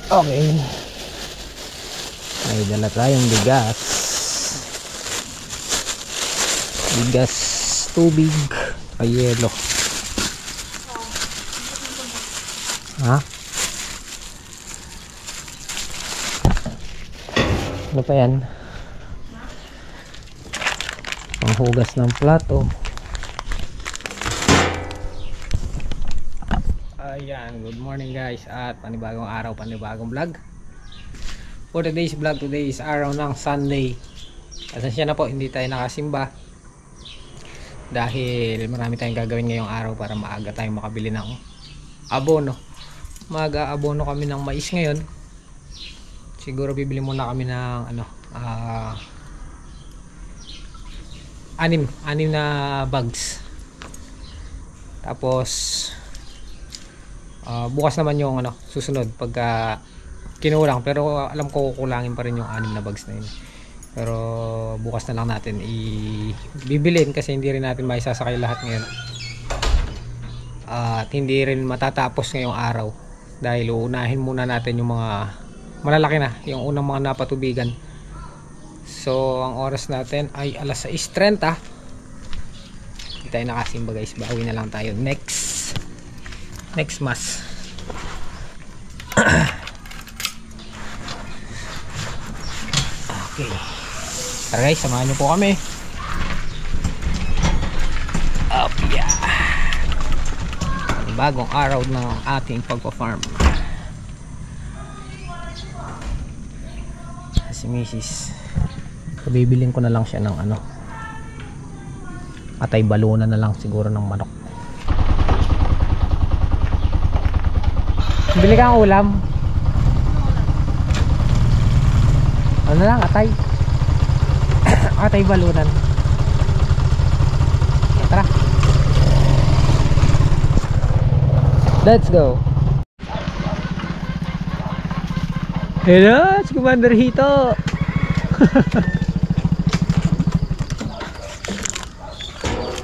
Okay. May dala tayong bigas. Bigas, tubig, ay yelo. Ha? Ano pa yan? Panghugas ng plato. Ayan, good morning guys. At panibagong araw, panibagong vlog. For today's vlog, today is araw ng Sunday. Pasensya na po, hindi tayo nakasimba dahil marami tayong gagawin ngayong araw para maaga tayong makabili ng abono. Mag-aabono kami ng mais ngayon. Siguro bibili muna kami ng anim na bags. Tapos bukas naman yung susunod pagka kinulang, pero alam ko kukulangin pa rin yung 6 na bags na yun. Pero bukas na lang natin bibilin kasi hindi rin natin maisasakay lahat ngayon. At hindi rin matatapos ngayong araw dahil uunahin muna natin yung mga malalaki na, yung unang mga napatubigan. So ang oras natin ay alas 6:30. Hindi tayo nakasimba guys, bawi na lang tayo next mass. Okay, tara guys, samahan nyo po kami. Up, yeah. Bagong araw ng ating pagpa-farm. Si Mrs. Bibiling ko na lang siya ng atay balunan na lang siguro ng manok. Bili kang ulam. Ano lang, atay. Atay balunan. Tara. Let's go. Hello, si Commander Hito.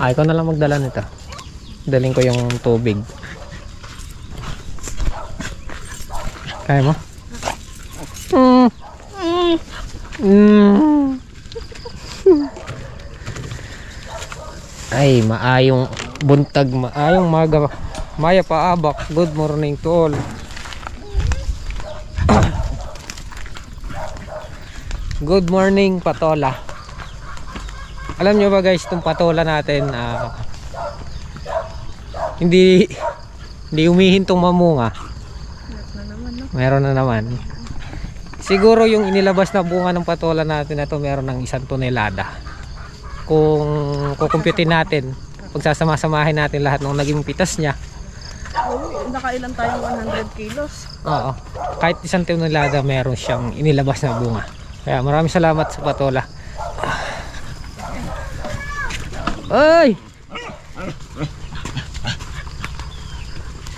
Ikaw na lang magdala nito. Daling ko yung tubig. Kaya mo? Ay, maayong buntag, maayong maga. Maya paabak. Good morning to all. Good morning, patola. Alam nyo ba guys, itong patola natin hindi humihintong mamunga. Meron na naman. Siguro yung inilabas na bunga ng patola natin na to meron ng 1 tonelada. Kung kukumputin natin, pagsasama-samahin natin lahat ng naging pitas niya. Nakailan tayong 100 kilos. Oo. Kahit 1 tonelada meron siyang inilabas na bunga. Kaya maraming salamat sa patola. Ay!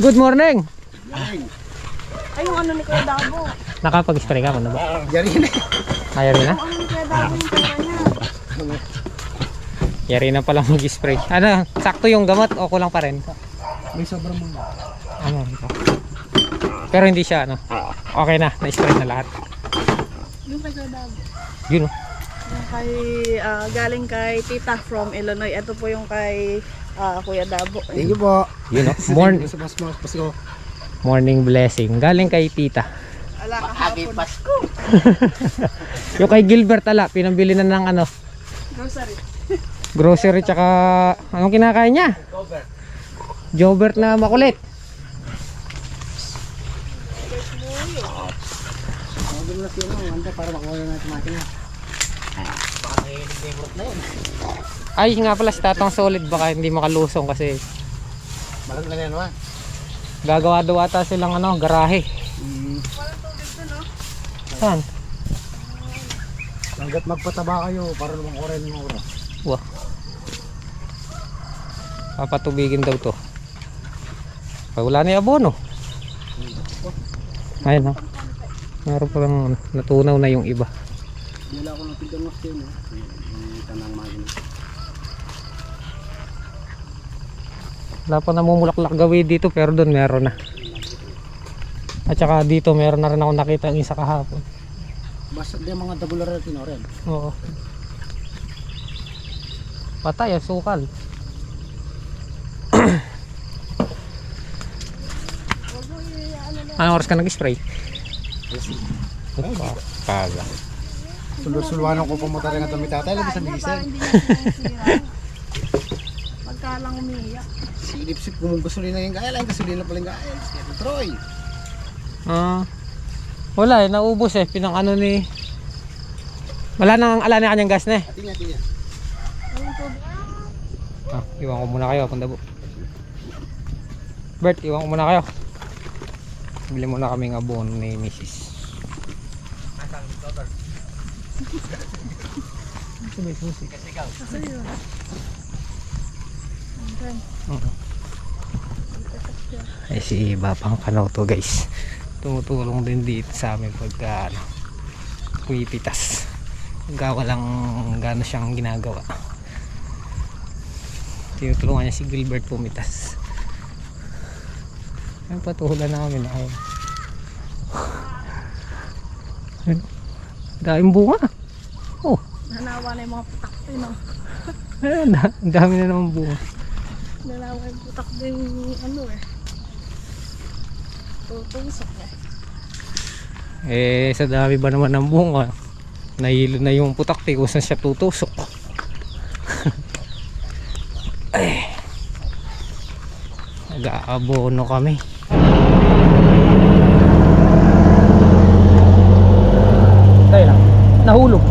Good morning! Ay, yung ni Kuya Dabo. Nakapag-spray ka mo na ba? Yari na. Yari na? Yung ni Kuya Dabo yung pera niya. Yari na pala mag-spray. Sakto yung gamot o kulang pa rin? May sobrang mga. Pero hindi siya okay na, na-spray na lahat. Yung kay Kuya Dabo. Yun Yung kay, galing kay Tita from Illinois. Ito po yung kay Kuya Dabo. Thank you po. Yun morning blessing. Galing kay Tita. Ala, kahapon. Pasko. Yung kay Gilbert pinambili na ng Grocery. Grocery tsaka anong kinakain niya? Jobert na makulit. Para makuha na natin makina. Ay nga pala, si Tatang Solid baka hindi makalusong kasi Balag na yan ba? gagawa daw ata silang garahe. Walang tubig to, no? Saan? Hanggat magpataba kayo para naman oren ng oras. Wah. Papatubigin daw to. Ay, wala na yung abono. Ayun meron pa lang natunaw na yung iba. Nila ako ng pigamos yun. Yung tanang magina. Wala pa namumulaklak gawin dito pero doon meron na. At saka dito meron na rin ako nakita yung isa kahapon. Basta di mga dabular natin rin. Oo. Patay, sukal. Anong oras ka nag-spray? Opa, kaga. Sulwa-sulwanan ko pumunta rin ang tatay lang sa bisan. Pagka lang umiiyak. Silip-sip kung gasolina yung gaya lang, gasolina pala yung gaya. Troy! Wala naubos pinang ano ni... Wala nang ala na kanyang gas na Tingnan. Iwan ko muna kayo, Pandabo. Bert, iwan ko muna kayo. Bili muna kami ng abono ni Mrs. Ay si Babang Kanaw to guys. Tumutulong din dito sa amin pagka pumipitas. Pagka walang gano'n siyang ginagawa. Tinutulungan niya si Gilbert pumitas. Ay patulan namin ay. Daing bunga. Oh. Nanawa na yung mga putak din, no? Ayun, ang dami na naman bunga. Nanawa yung putak din, ano tutusok Sa dami ba naman ng bunga, nahilo na yung putak kung saan siya tutusok. Ay, nag-aabono kami. Tayo lang, nahulog.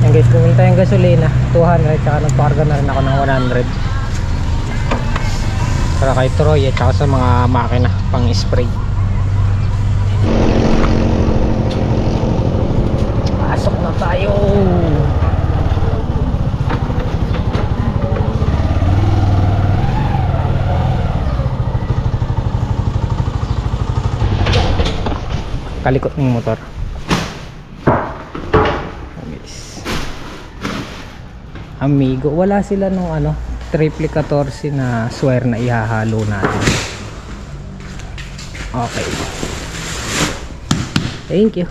Yan guys, kumita yung gasolina 200, tsaka nagpakarga na rin ako ng 100 para kay Troy at saka sa mga makina pang spray. Pasok na tayo. Kalikot ng motor. Amigo, wala sila nung triple 14 na swear na ihahalo natin. Okay, thank you.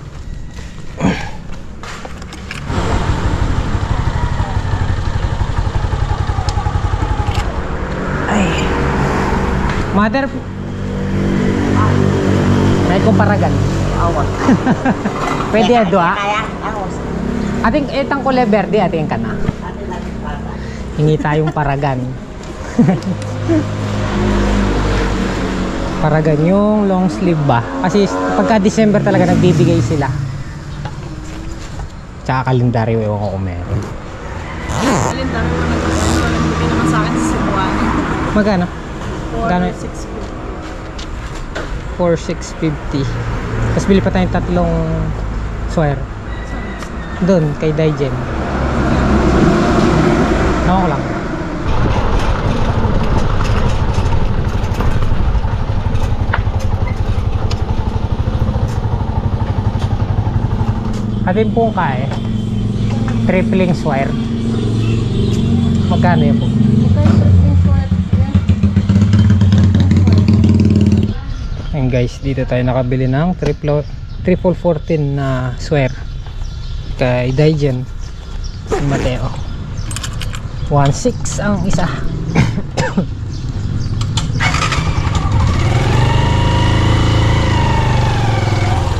Ay, mother, may kumparagan. Pwede ya doa. Ating itang kulay verde ating kana. Hingi tayong paragan. Paragan yung long sleeve ba? Kasi pagka December talaga nagbibigay sila. Tsaka kalendaryo, ewan ko kung meron. Kalendaryo na nagbibigay naman sa akin sa Cebuano. Magkano? 4,650. 4,650. Tapos bili pa tayong 3 swear. Doon kay Daijen. Nawa ko lang. Atin pong kaya tripling swear. Magkano yun po? Ayan guys, dito tayo nakabili ng triple 14 na swear kay Daijen si Mateo. 1,600 ang isa.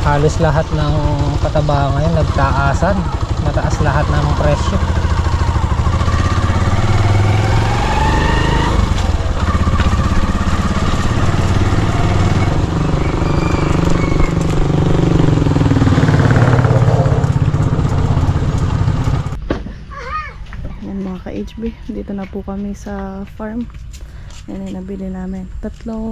Halos lahat ng pataba ngayon nagtaasan, mataas lahat ng presyo. Ka-HB, dito na po kami sa farm. Yan ay nabili namin tatlo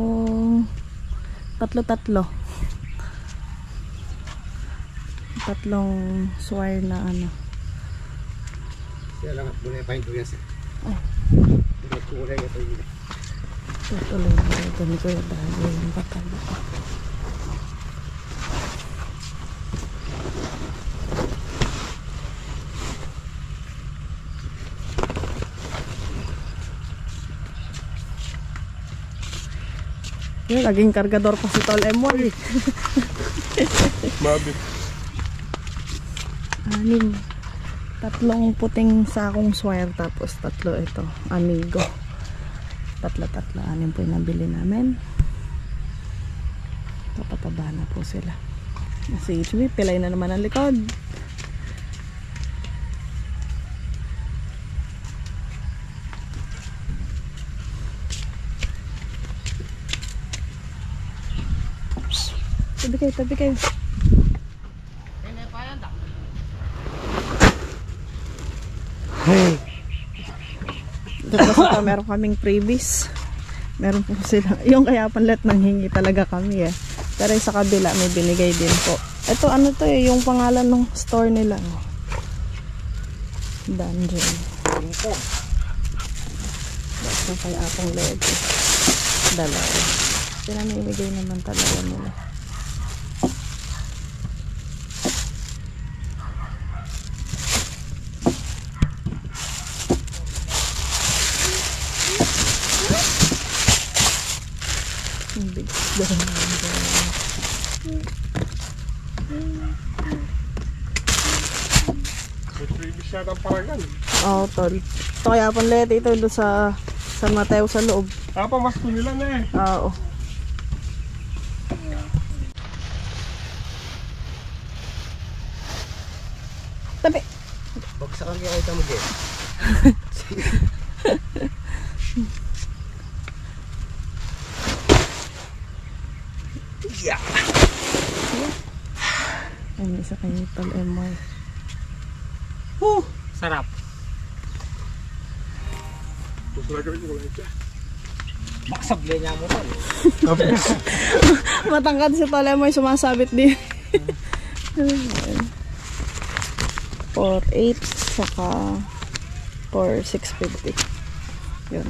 tatlong swire na Siya lang at muna yung pahinto yan. Kulay ito yun. tutuloy na ito ni Kuya dahil yung patalo. Yun, naging kargador pa si Tol M1. Mabit. 6. 3 puting sakong swear, tapos 3 ito, amigo. 3. 6 po yung nabili namin. Papataba na po sila. Si HB, pilay na naman ang likod. Tabi kayo. Hey. Tapos ito, meron kaming previous. Meron po sila. Yung kaya panlet nang hingi talaga kami eh. Pero sa kabila may binigay din po. Ito ano to eh, yung pangalan ng store nila. Dungeon. Ito kaya akong lego. Dalawa. Pinamimigay naman talaga nila. Previous yata ang paragan. Oo, tol. Ito kaya panlet ito doon sa Mateo sa loob. Pamasko nila na eh. Oo. Tabi. Bagsakan kaya kita mo din. Yeah. Ay, isa kayo Tol M1. Sarap. Gusto na gawin ko lang ito. Maksable niya mo to. Matangkad si Tol M1, sumasabit din. 4.8 saka 4.650. Yun.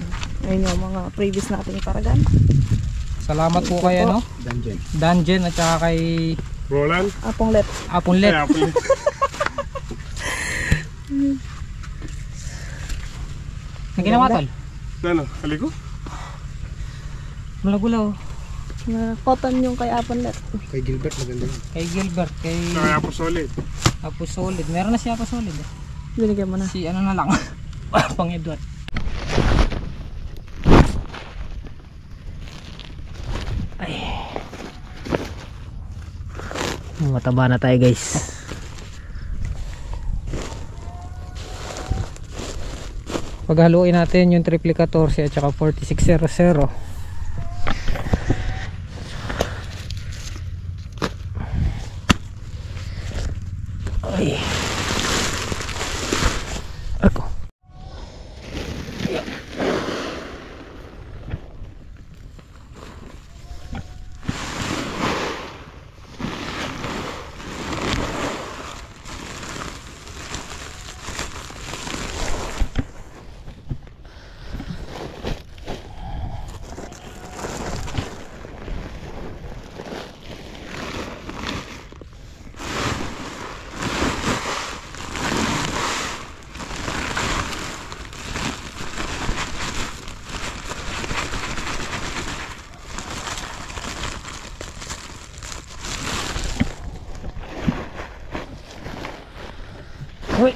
Ayun yung mga previous natin paragan. Salamat po kay ano? Dungeon at saka kay Roland. Aponglet. Apunlet. Kaya po. Ang ginawa tol? Ano? Haligo? Malagulaw. Cotton yung kay Aponglet. Kay Gilbert maganda yun. Kay Gilbert, kay Kaya po solid. Apo Solid. Meron na si Apo Solid. Binigyan mo na. Si ano na lang. Pang Edward. Ay. Mataba na tayo guys. Paghaluin natin yung triple 14 at saka 4600. Ay. Ako. Uy.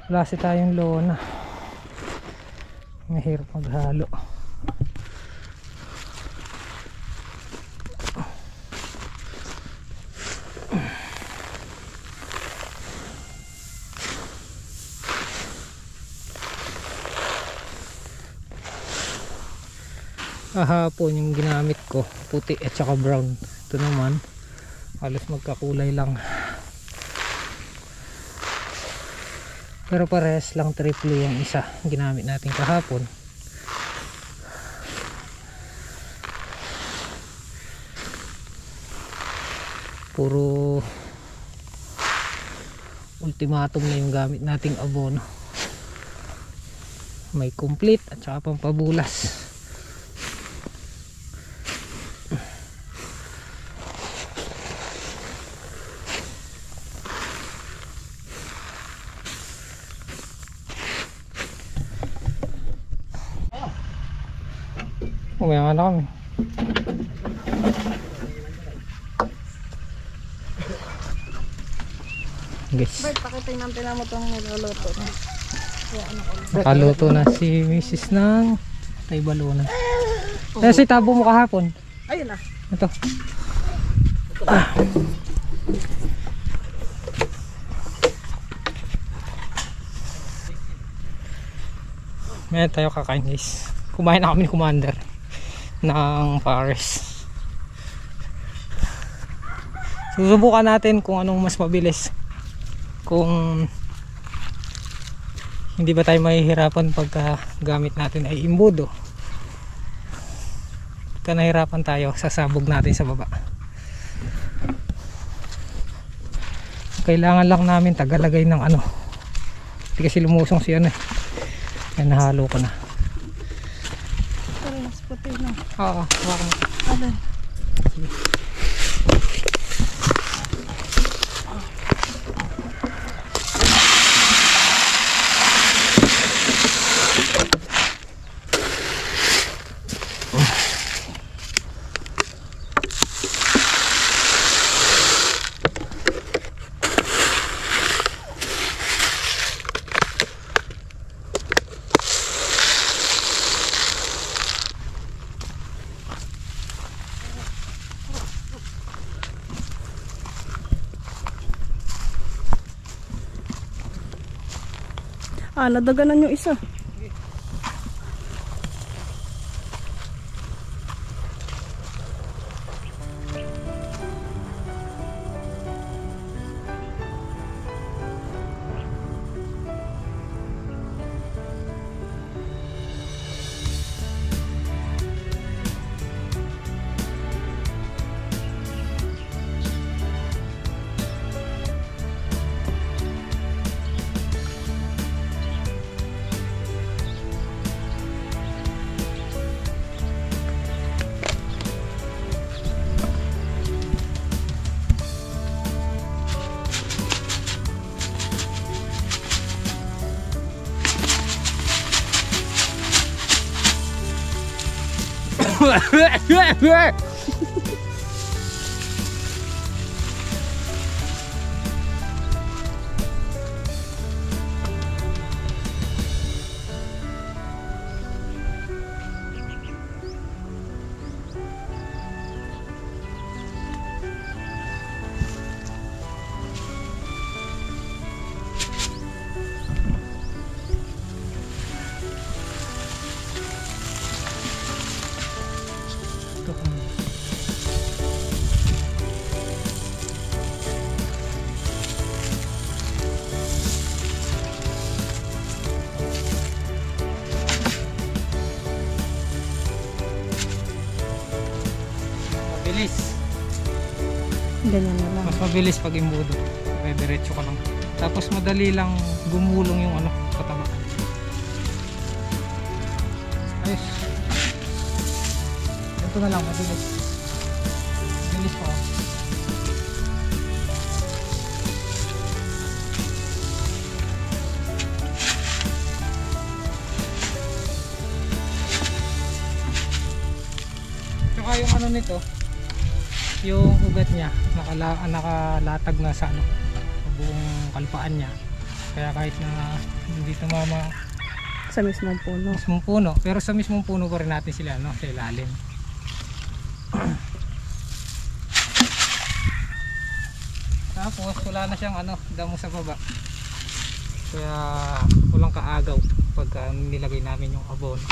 Klase tayong lona. Mahirap maghalo. Kahapon yung ginamit ko puti at saka brown. Ito naman halos magkakulay lang. Pero parehas lang triple yung isa ginamit natin kahapon. Puro ultimatum na yung gamit nating abono. May complete at saka pampabulas. Umayaman na kami. Guys, Bert, pakitin natin mo itong niluluto. nakaluto na si Mrs. ng tay balunan. Si tabo mo kahapon. Ayun na. Ito. May tayo kakain guys. Kumain na kami ni Commander ng Paris. Susubukan natin kung anong mas mabilis. Kung hindi ba tayo mahihirapan pagka gamit natin ay imbudo. Pagka nahirapan tayo, sasabog natin sa baba. Kailangan lang namin tagalagay ng ano. Hindi kasi lumusong siya na. Ay, nahalo ko na. Sorry, mas puti na. Oo, hawakan mo. Adan. Nadaganan yung isa. Mabilis. Ganyan na lang. Mas mabilis pag imbudo. Diretso ka lang. Tapos madali lang gumulong yung ano, pataba. Ayos. Ito na lang, mabilis. Mabilis pa. Tsaka yung ano nito, yung ugat niya nakalatag na sa ano, sa buong kalpaan niya, kaya kahit na hindi tumama Sa mismong puno. mismong puno, pero sa mismong puno pa rin natin sila no, sa ilalim. Tapos wala na siyang ano, damo sa baba, kaya walang kaagaw pagka nilagay namin yung abono.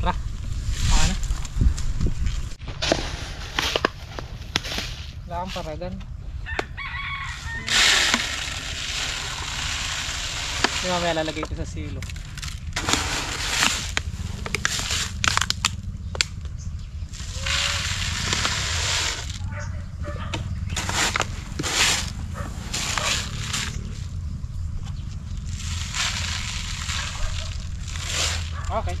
Tara, ano? Wala kang paragan. Hindi mamaya lalagay ito sa silo. Okay.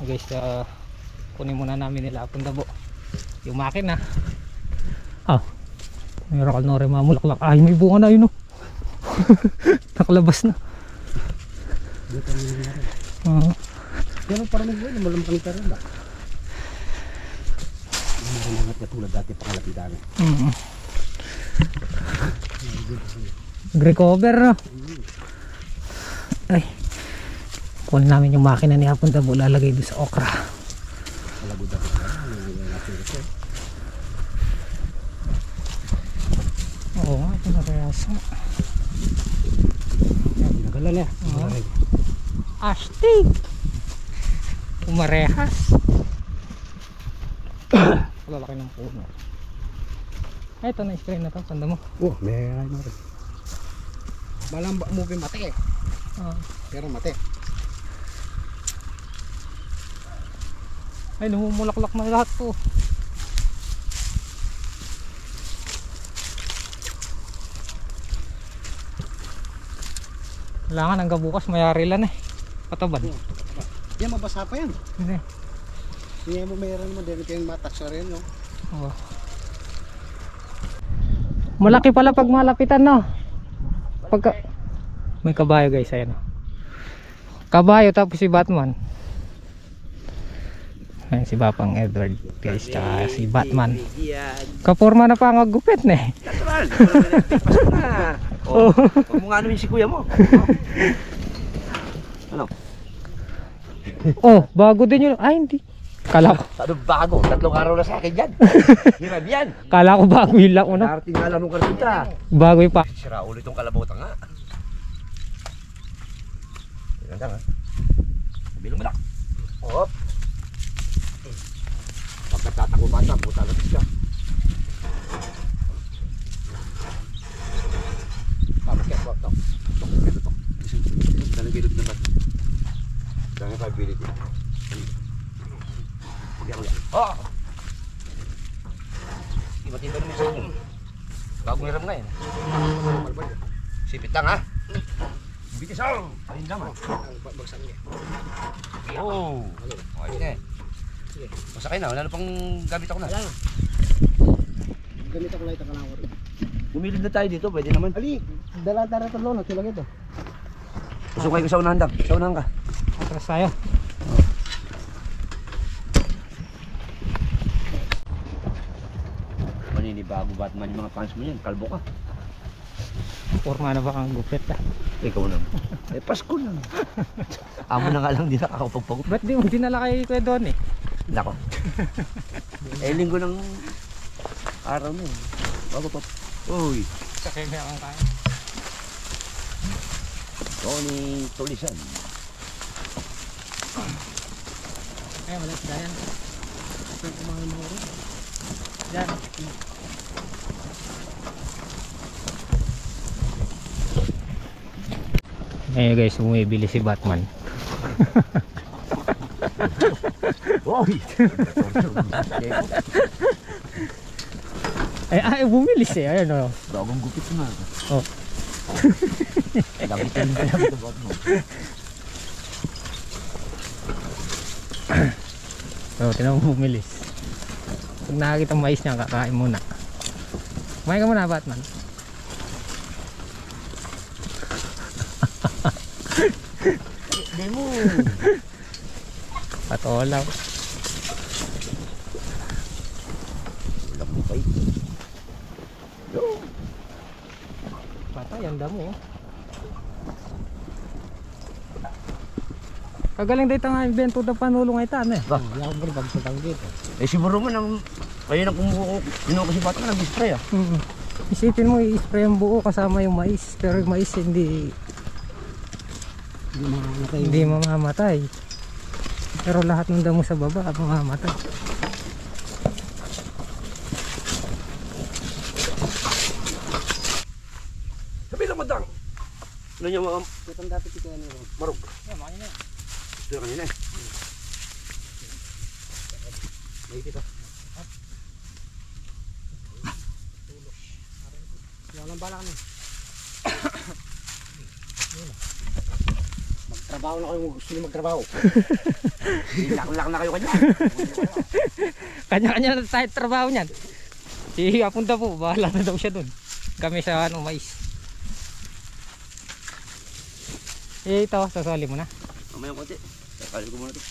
Guys, kunin muna namin nila ang dabo, yung makina. Ah, mayroon ka na rin mamulaklak. Ay, may bunga na yun oh. Nakalabas na. Dito rin na rin. Oo. Pero parang mag-uwi, malampang ka rin ba? Marangat ka tulad dati pakalapitan. Nag-recover no? Ay, kunin namin yung makina ni Hapon Tabo, lalagay doon sa okra. Malagod dati ka rin. Oo nga, ito na reyasa. Pinagalan niya. Astig! Umarehas. Lalaki ng puno. Ay, ito na spray na to, tanda mo. Oh, may ay mo rin. Malamba mo mati eh. Pero mati. Ay, namumulaklak na lahat to. Kailangan hanggang bukas mayari lang eh. Pataban. Yan, mabasa pa yan. Hindi. Hindi mo mayroon mo din kayong mataksa rin, no? Oh. Malaki pala pag malapitan, no? Pagka... May kabayo guys, ayan. Kabayo tapos si Batman. Ayan si Bapang Edward guys, tsaka si Batman. Kaporma na pa ang gupit na eh. Natural, pasko na. Oh, wag mo nga namin si kuya mo. Ano? Oh, bago din yun. Ay, hindi. Kala ko, Ano bago? 3 araw na sa akin yan. Hirap yan. kala ko bago yun lang, no? Darating nga lang nung karpinta. Bago yung pa. Sira ulit yung kalabutan nga. Ganda nga. Bilong malak. Hop. Pagkatatago bata, puta na siya. Tama kaya po ito. Ito. Dalang bilog naman. Dalang pability. Oh! Iba-tiba naman sa akin. Bagong hiram nga eh. Sipit lang ha. Bitis oh! Ayun naman. Bagsan niya. Oh! Okay na eh. Masakay na. Wala na pang gamit ako na. Ganito ko lang itang kalawar. Bumilid na tayo dito. Pwede naman. Ali, dala tara ito lono. Sila ito. Susukay ko sa unahan daw. Sa unahan ka. Atras tayo. Maninibago Batman yung mga fans mo yan. Kalbo ka. Porma na ba ang gupit ah? Ikaw naman. Eh, Pasko na. Amo na nga lang din nakakapagpagod. Ba't di mo dinala kay Kuya Don eh? Nako. Eh, linggo ng araw na yun. Bago pa. Uy. Kasi may akong kaya. Tony Tulisan. Ay, wala sila yan. Saan kumain mo rin? Yan. Ayun guys, bumibili si Batman. Uy. Ay, bumilis eh. Ayun o. Bagong gupit na. Oh. Lagit na lang ito Batman. So, tinan mo bumilis. Pag nakakita ang mais niya, kakain muna. Kumain ka muna, Batman. Hindi mo. Patolaw. Wala mo pa ito. Patay, ang damo. Kagaling dito nga invento na panulong ay tan eh. Wala akong barbag sa tawag dito. Eh siguro man ang kayo na kinuha ko si Batman nag-spray ah. Isipin mo i-spray ang buo kasama yung mais. Pero yung mais hindi mamamatay. Pero lahat ng damo sa baba mamamatay. Sabi lang madang. Ano niya mga Itong dati kita yan yun. marog. Yeah, makina. Ito yung kanina eh. May kita. Walang bala kami. Magtrabaho na kayo. Gusto niyo magtrabaho. Lak na kayo kanya. Kanya-kanya na tayo trabaho niyan. Si Apunta po, bahala na daw siya dun. Kami sa ano, mais. Ito, sasali mo na. Mamaya konti. Kali ko muna to.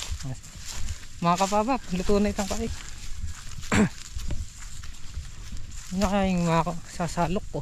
Mga kapabab, luto na itang paik. Ano kaya yung mga sasalok ko?